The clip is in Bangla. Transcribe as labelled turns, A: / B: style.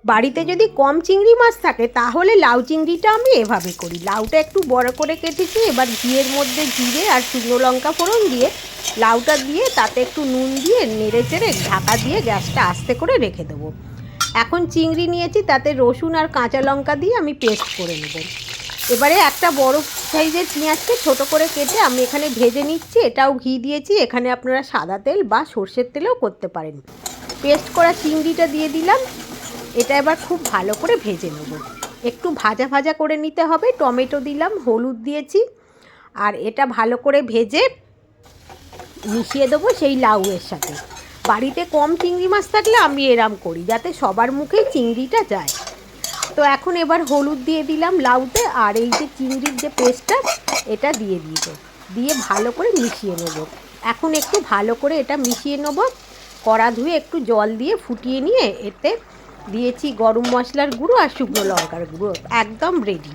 A: বাড়িতে যদি কম চিংড়ি মাছ থাকে তাহলে লাউ চিংড়িটা আমি এভাবে করি। লাউটা একটু বড় করে কেটেছি, এবার ঘিয়ের মধ্যে জিরে আর শুকনো লঙ্কা ফোড়ন দিয়ে লাউটা দিয়ে তাতে একটু নুন দিয়ে নেড়ে চেড়ে ঢাকা দিয়ে গ্যাসটা আস্তে করে রেখে দেবো। এখন চিংড়ি নিয়েছি, তাতে রসুন আর কাঁচা লঙ্কা দিয়ে আমি পেস্ট করে নেব। এবারে একটা বড় সাইজের পেঁয়াজকে ছোটো করে কেটে আমি এখানে ভেজে নিচ্ছি। এটাও ঘি দিয়েছি, এখানে আপনারা সাদা তেল বা সর্ষের তেলেও করতে পারেন। পেস্ট করা চিংড়িটা দিয়ে দিলাম। এটা এবার খুব ভালো করে ভেজে নেব, একটু ভাজা ভাজা করে নিতে হবে। টমেটো দিলাম, হলুদ দিয়েছি, আর এটা ভালো করে ভেজে মিশিয়ে দেবো সেই লাউয়ের সাথে। বাড়িতে কম চিংড়ি মাছ থাকলে আমি এরম করি, যাতে সবার মুখেই চিংড়িটা যায়। তো এখন এবার হলুদ দিয়ে দিলাম লাউতে, আর এই যে চিংড়ির যে পেস্টটা এটা দিয়ে দিয়ে ভালো করে মিশিয়ে নেব। এখন একটু ভালো করে এটা মিশিয়ে নেব। কড়া ধুয়ে একটু জল দিয়ে ফুটিয়ে নিয়ে এতে দিয়েছি গরম মশলার গুঁড়ো আর শুকনো লঙ্কার গুঁড়ো। একদম রেডি।